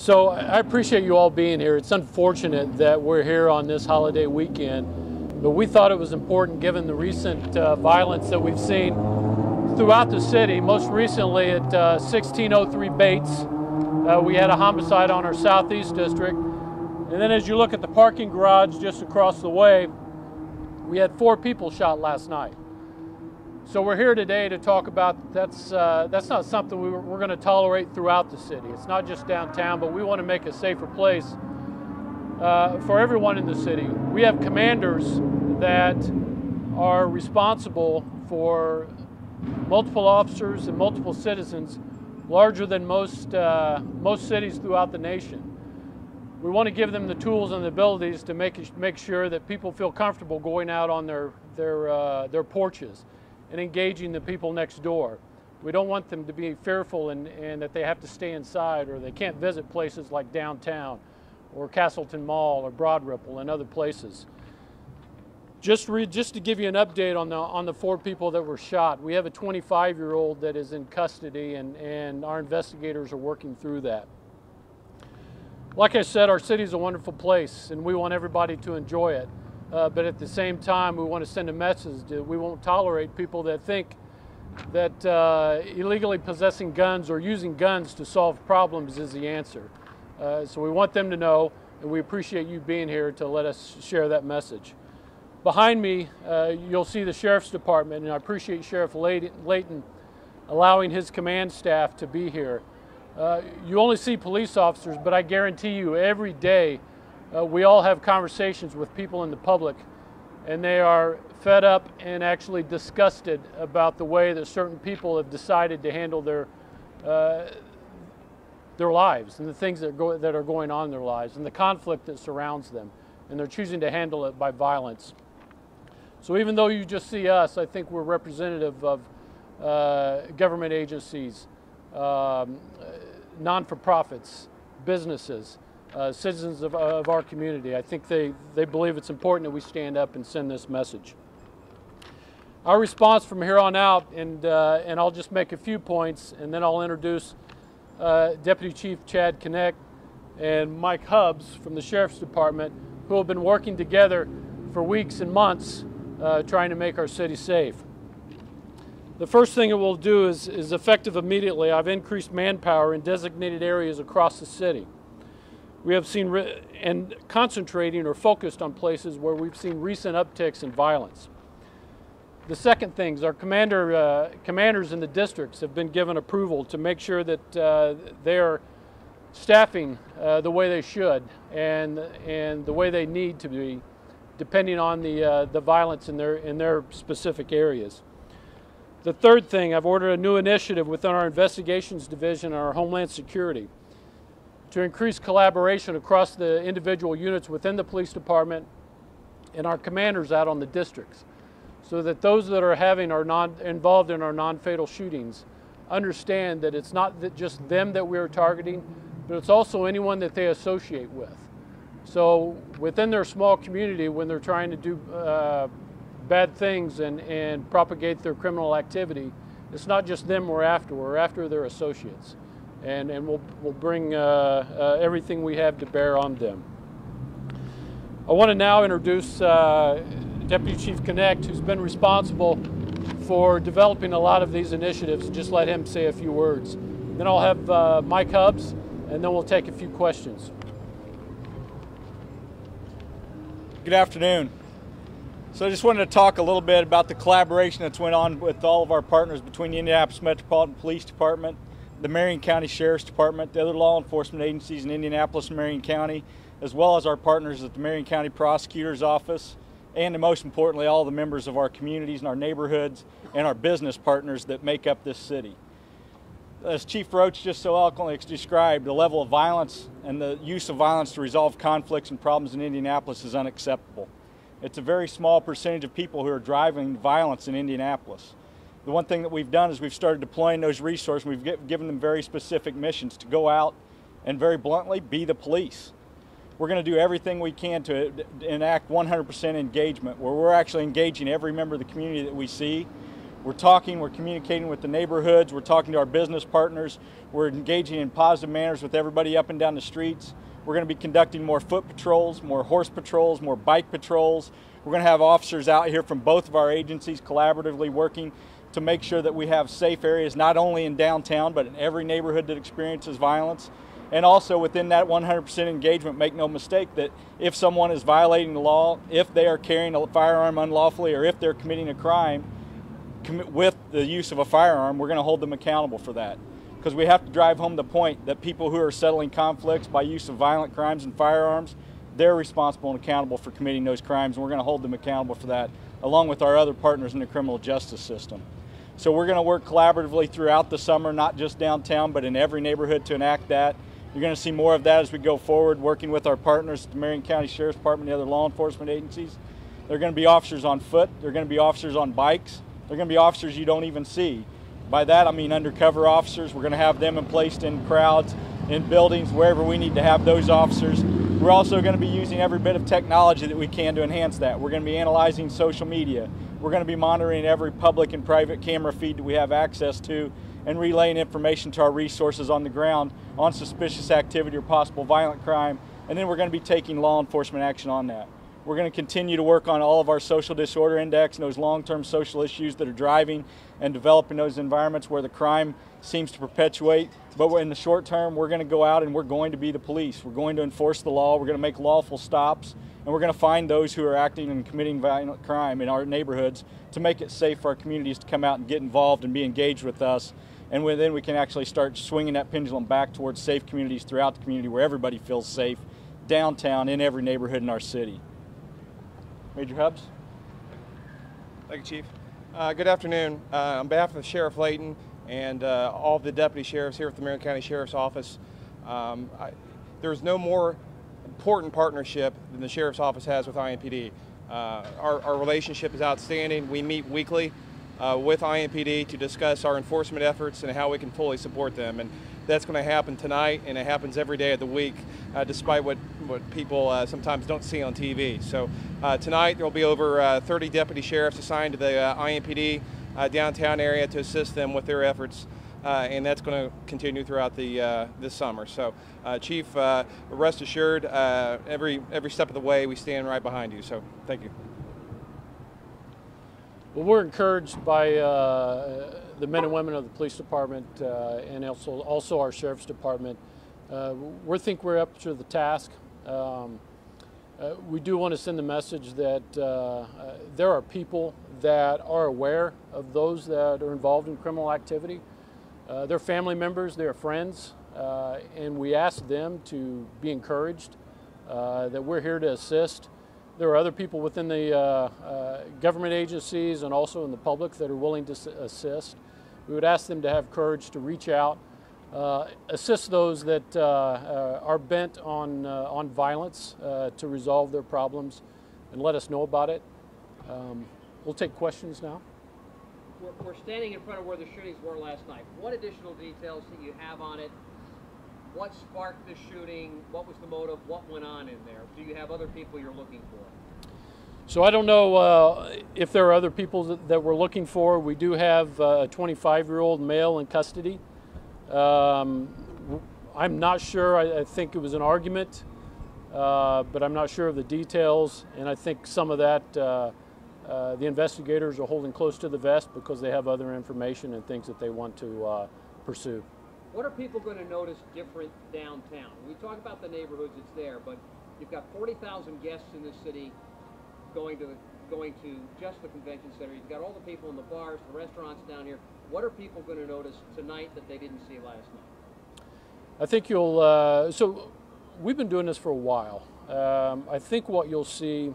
So I appreciate you all being here. It's unfortunate that we're here on this holiday weekend, but we thought it was important given the recent violence that we've seen throughout the city. Most recently at 1603 Bates, we had a homicide on our southeast district. And then as you look at the parking garage just across the way, we had 4 people shot last night. So we're here today to talk about that's not something we're going to tolerate throughout the city. It's not just downtown, but we want to make a safer place for everyone in the city. We have commanders that are responsible for multiple officers and multiple citizens, larger than most cities throughout the nation. We want to give them the tools and the abilities to make sure that people feel comfortable going out on their porches and engaging the people next door. We don't want them to be fearful and that they have to stay inside or they can't visit places like downtown or Castleton Mall or Broad Ripple and other places. Just to give you an update on the 4 people that were shot, we have a 25-year-old that is in custody and our investigators are working through that. Like I said, our city is a wonderful place and we want everybody to enjoy it. But at the same time, we want to send a message that we won't tolerate people that think that illegally possessing guns or using guns to solve problems is the answer. So we want them to know, and we appreciate you being here to let us share that message. Behind me, you'll see the Sheriff's Department, and I appreciate Sheriff Layton allowing his command staff to be here. You only see police officers, but I guarantee you every day we all have conversations with people in the public, and they are fed up and actually disgusted about the way that certain people have decided to handle their lives and the things that are going on in their lives and the conflict that surrounds them, and they're choosing to handle it by violence. So even though you just see us, I think we're representative of government agencies, non-for-profits, businesses, citizens of our community. I think they believe it's important that we stand up and send this message. Our response from here on out, and I'll just make a few points, and then I'll introduce Deputy Chief Chad Connect and Mike Hubbs from the Sheriff's Department, who have been working together for weeks and months trying to make our city safe. The first thing it will do is effective immediately. I've increased manpower in designated areas across the city. We have seen and concentrating or focused on places where we've seen recent upticks in violence. The second thing is our commanders in the districts have been given approval to make sure that they are staffing the way they should and the way they need to be, depending on the violence in their specific areas. The third thing, I've ordered a new initiative within our investigations division and our Homeland Security to increase collaboration across the individual units within the police department and our commanders out on the districts, so that those that are involved in our non-fatal shootings understand that it's not just them that we are targeting, but it's also anyone that they associate with. So within their small community, when they're trying to do bad things and propagate their criminal activity, it's not just them we're after their associates. And we'll bring everything we have to bear on them. I want to now introduce Deputy Chief Connect, who's been responsible for developing a lot of these initiatives. Just let him say a few words. Then I'll have Mike Hubbs, and then we'll take a few questions. Good afternoon. So I just wanted to talk a little bit about the collaboration that's went on with all of our partners between the Indianapolis Metropolitan Police Department, the Marion County Sheriff's Department, the other law enforcement agencies in Indianapolis and Marion County, as well as our partners at the Marion County Prosecutor's Office, and most importantly, all the members of our communities and our neighborhoods and our business partners that make up this city. As Chief Roach just so eloquently described, the level of violence and the use of violence to resolve conflicts and problems in Indianapolis is unacceptable. It's a very small percentage of people who are driving violence in Indianapolis. The one thing that we've done is we've started deploying those resources. We've given them very specific missions to go out and very bluntly be the police. We're going to do everything we can to enact 100% engagement, where we're actually engaging every member of the community that we see. We're talking, we're communicating with the neighborhoods, we're talking to our business partners, we're engaging in positive manners with everybody up and down the streets. We're going to be conducting more foot patrols, more horse patrols, more bike patrols. We're going to have officers out here from both of our agencies collaboratively working to make sure that we have safe areas not only in downtown but in every neighborhood that experiences violence. And also within that 100% engagement, make no mistake that if someone is violating the law, if they are carrying a firearm unlawfully, or if they're committing a crime with the use of a firearm, we're going to hold them accountable for that. Because we have to drive home the point that people who are settling conflicts by use of violent crimes and firearms, they're responsible and accountable for committing those crimes, and we're going to hold them accountable for that, along with our other partners in the criminal justice system. So we're going to work collaboratively throughout the summer, not just downtown, but in every neighborhood to enact that. You're going to see more of that as we go forward, working with our partners at the Marion County Sheriff's Department and the other law enforcement agencies. There are going to be officers on foot, there are going to be officers on bikes, there are going to be officers you don't even see. By that I mean undercover officers. We're going to have them placed in crowds, in buildings, wherever we need to have those officers. We're also going to be using every bit of technology that we can to enhance that. We're going to be analyzing social media. We're going to be monitoring every public and private camera feed that we have access to and relaying information to our resources on the ground on suspicious activity or possible violent crime. And then we're going to be taking law enforcement action on that. We're going to continue to work on all of our social disorder index and those long-term social issues that are driving and developing those environments where the crime seems to perpetuate. But in the short term, we're going to go out and we're going to be the police. We're going to enforce the law. We're going to make lawful stops. And we're going to find those who are acting and committing violent crime in our neighborhoods to make it safe for our communities to come out and get involved and be engaged with us. And then we can actually start swinging that pendulum back towards safe communities throughout the community where everybody feels safe, downtown, in every neighborhood in our city. Major Hubbs. Thank you, Chief. Good afternoon. On behalf of Sheriff Layton and all of the deputy sheriffs here at the Marion County Sheriff's Office, there's no more important partnership than the Sheriff's Office has with IMPD. Our relationship is outstanding. We meet weekly with IMPD to discuss our enforcement efforts and how we can fully support them. And that's going to happen tonight, and it happens every day of the week, despite what people sometimes don't see on TV. So tonight there will be over 30 deputy sheriffs assigned to the IMPD downtown area to assist them with their efforts, and that's going to continue throughout this summer. So Chief, rest assured, every step of the way we stand right behind you. So thank you. Well, we're encouraged by the men and women of the police department and also our sheriff's department. We think we're up to the task. We do want to send the message that there are people that are aware of those that are involved in criminal activity. They're family members, they're friends, and we ask them to be encouraged, that we're here to assist. There are other people within the government agencies and also in the public that are willing to assist. We would ask them to have courage to reach out, assist those that are bent on violence to resolve their problems, and let us know about it. We'll take questions now. We're standing in front of where the shootings were last night. What additional details do you have on it? What sparked the shooting? What was the motive? What went on in there? Do you have other people you're looking for? So I don't know if there are other people that we're looking for. We do have a 25-year-old male in custody. I'm not sure. I think it was an argument, but I'm not sure of the details. And I think some of that the investigators are holding close to the vest because they have other information and things that they want to pursue. What are people going to notice different downtown? We talk about the neighborhoods, it's there, but you've got 40,000 guests in this city going to just the convention center. You've got all the people in the bars, the restaurants down here. What are people going to notice tonight that they didn't see last night? I think you'll, so we've been doing this for a while. I think what you'll see,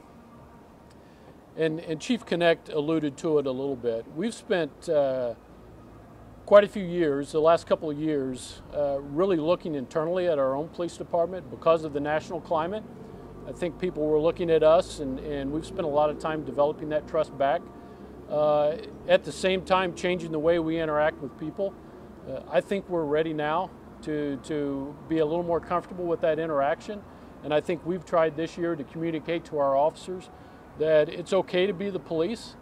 and Chief Connect alluded to it a little bit, we've spent quite a few years, the last couple of years, really looking internally at our own police department because of the national climate. I think people were looking at us, and we've spent a lot of time developing that trust back. At the same time, changing the way we interact with people. I think we're ready now to be a little more comfortable with that interaction. And I think we've tried this year to communicate to our officers that it's okay to be the police.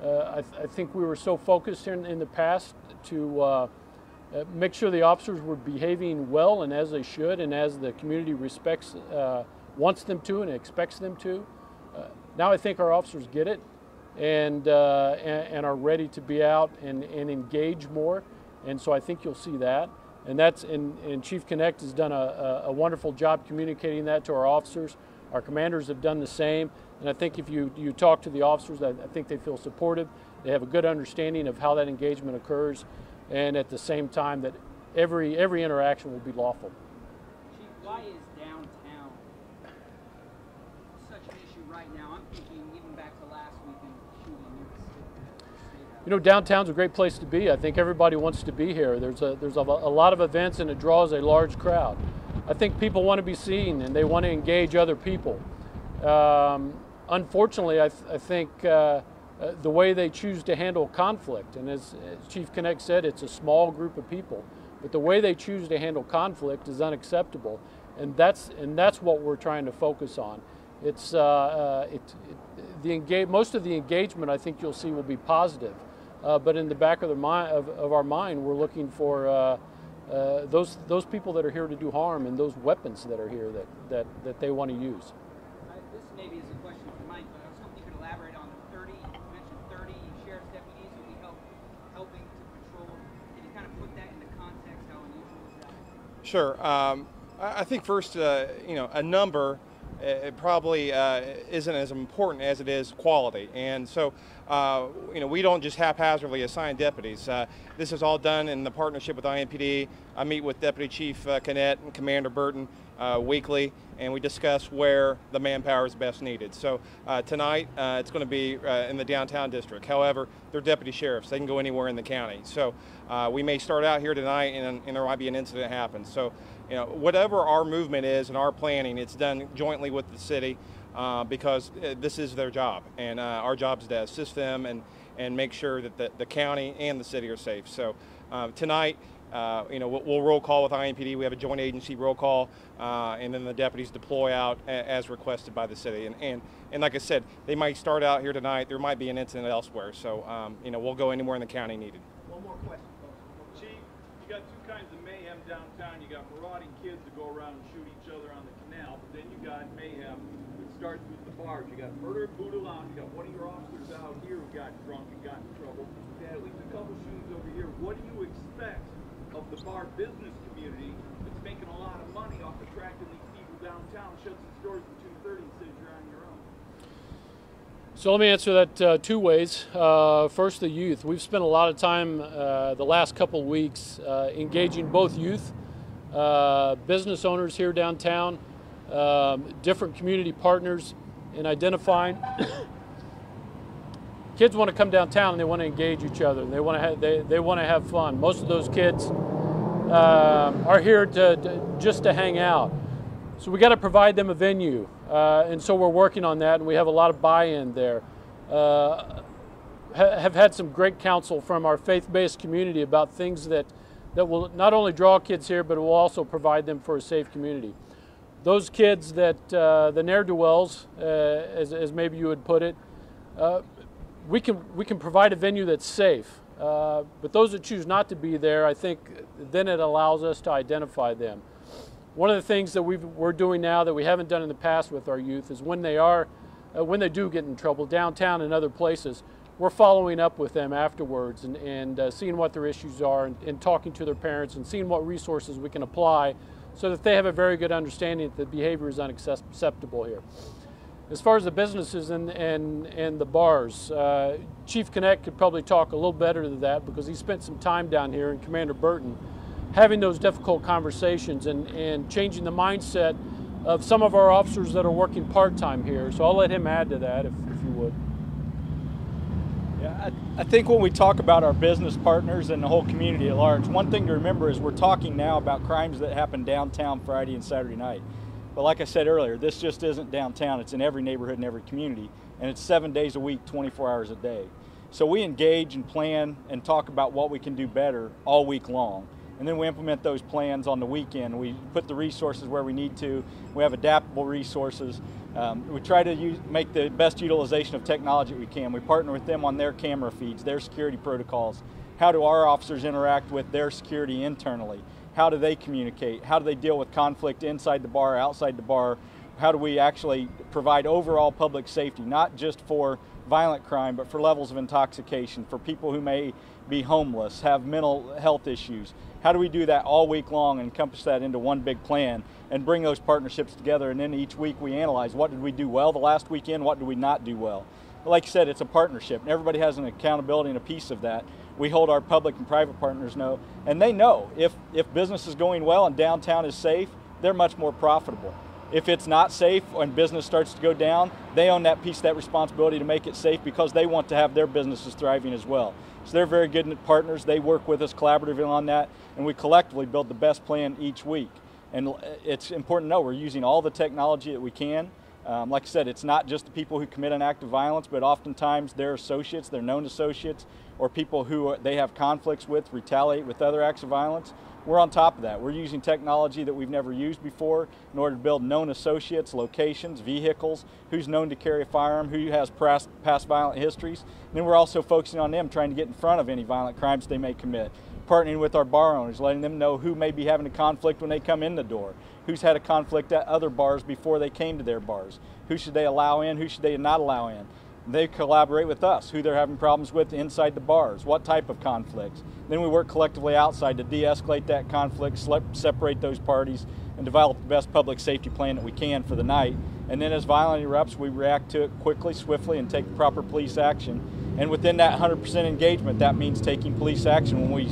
I think we were so focused in the past to make sure the officers were behaving well and as they should and as the community respects, wants them to and expects them to. Now I think our officers get it and are ready to be out and engage more, and so I think you'll see that. And Chief Connect has done a wonderful job communicating that to our officers. Our commanders have done the same, and I think if you talk to the officers, I think they feel supportive. They have a good understanding of how that engagement occurs, and at the same time that every interaction will be lawful. Chief, why is downtown such an issue right now? I'm thinking even back to last weekend shooting. You know, downtown's a great place to be. I think everybody wants to be here. There's a lot of events and it draws a large crowd. I think people want to be seen and they want to engage other people. Unfortunately, I think the way they choose to handle conflict, and as Chief Connect said, it's a small group of people, but the way they choose to handle conflict is unacceptable, and that's what we're trying to focus on. It's most of the engagement I think you'll see will be positive, but in the back of our mind, we're looking for those people that are here to do harm and those weapons that are here that they want to use. This maybe is a question for Mike, but I was hoping you could elaborate on the 30. You mentioned 30 sheriff's deputies will be helping to patrol. Can you kind of put that into context? How unusual is that? Sure. I think first, you know, a number. It probably isn't as important as it is quality, and so you know, we don't just haphazardly assign deputies. This is all done in the partnership with IMPD. I meet with Deputy Chief Connect and Commander Burton weekly, and we discuss where the manpower is best needed. So tonight it's going to be in the downtown district. However, they're deputy sheriffs; they can go anywhere in the county. So we may start out here tonight, and there might be an incident happen. So you know, whatever our movement is and our planning, it's done jointly with the city because this is their job, and our job is to assist them and make sure that the county and the city are safe. So tonight, you know, we'll roll call with IMPD. We have a joint agency roll call, and then the deputies deploy out as requested by the city. And like I said, they might start out here tonight. There might be an incident elsewhere. So you know, we'll go anywhere in the county needed. One more question, folks. Chief, you got two kinds of mayhem downtown. You got marauding kids that go around and shoot each other on the canal, but then you got mayhem that starts with the bars. You got murder at Buddha Lounge. You got one of your officers out here who got drunk and got in trouble. You had at least a couple shootings over here. What do you expect of the bar business community that's making a lot of money off attracting these people downtown, shuts its doors at 2:30 and says you're on your own? So let me answer that two ways. First, the youth. We've spent a lot of time the last couple weeks engaging both youth, business owners here downtown, different community partners in identifying. Kids want to come downtown and they want to engage each other. And they want to have fun. Most of those kids are here just to hang out. So we got to provide them a venue, and so we're working on that, and we have a lot of buy-in there. Have had some great counsel from our faith-based community about things that will not only draw kids here, but will also provide them for a safe community. Those kids that the ne'er-do-wells, as maybe you would put it, we can provide a venue that's safe. But those that choose not to be there, I think then it allows us to identify them. One of the things that we're doing now that we haven't done in the past with our youth is when they do get in trouble downtown and other places, we're following up with them afterwards and seeing what their issues are and talking to their parents and seeing what resources we can apply so that they have a very good understanding that the behavior is unacceptable here. As far as the businesses and the bars, Chief Connect could probably talk a little better to that because he spent some time down here, and Commander Burton, having those difficult conversations and changing the mindset of some of our officers that are working part-time here. So I'll let him add to that if you would. Yeah, I think when we talk about our business partners and the whole community at large, one thing to remember is we're talking now about crimes that happen downtown Friday and Saturday night. But like I said earlier, this just isn't downtown. It's in every neighborhood and every community, and it's 7 days a week, 24 hours a day. So we engage and plan and talk about what we can do better all week long. And then we implement those plans on the weekend. We put the resources where we need to. We have adaptable resources. We try to make the best utilization of technology we can. We partner with them on their camera feeds, their security protocols. How do our officers interact with their security internally? How do they communicate? How do they deal with conflict inside the bar, outside the bar? How do we actually provide overall public safety, not just for violent crime, but for levels of intoxication, for people who may be homeless, have mental health issues? How do we do that all week long and encompass that into one big plan and bring those partnerships together? And then each week we analyze, what did we do well the last weekend, what did we not do well? But like you said, it's a partnership, and everybody has an accountability and a piece of that. We hold our public and private partners know, and they know if business is going well and downtown is safe, they're much more profitable. If it's not safe and business starts to go down, they own that piece of that responsibility to make it safe because they want to have their businesses thriving as well. So they're very good partners. They work with us collaboratively on that, and we collectively build the best plan each week. And it's important to know we're using all the technology that we can. Like I said, it's not just the people who commit an act of violence, but oftentimes their associates, their known associates, or people who they have conflicts with, retaliate with other acts of violence. We're on top of that. We're using technology that we've never used before in order to build known associates, locations, vehicles, who's known to carry a firearm, who has past violent histories. And then we're also focusing on them, trying to get in front of any violent crimes they may commit. Partnering with our bar owners, letting them know who may be having a conflict when they come in the door, who's had a conflict at other bars before they came to their bars, who should they allow in, who should they not allow in. They collaborate with us, who they're having problems with inside the bars, what type of conflicts. Then we work collectively outside to de-escalate that conflict, separate those parties, and develop the best public safety plan that we can for the night. And then as violence erupts, we react to it quickly, swiftly, and take proper police action. And within that 100% engagement, that means taking police action when we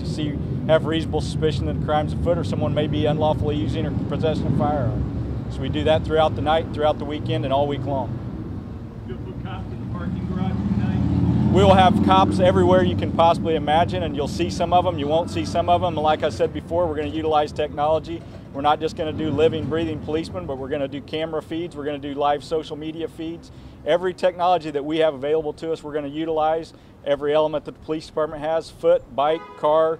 have reasonable suspicion that a crime's afoot or someone may be unlawfully using or possessing a firearm. So we do that throughout the night, throughout the weekend, and all week long. We will have cops everywhere you can possibly imagine, and you'll see some of them, you won't see some of them. And like I said before, we're going to utilize technology. We're not just going to do living, breathing policemen, but we're going to do camera feeds, we're going to do live social media feeds. Every technology that we have available to us, we're going to utilize. Every element that the police department has, foot, bike, car,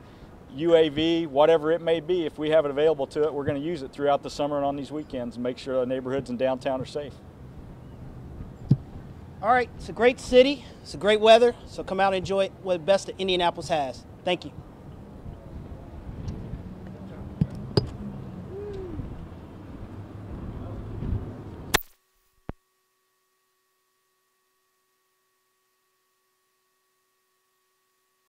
UAV, whatever it may be, if we have it available to it, we're going to use it throughout the summer and on these weekends and make sure our neighborhoods and downtown are safe. All right, it's a great city, it's a great weather, so come out and enjoy what the best that Indianapolis has. Thank you.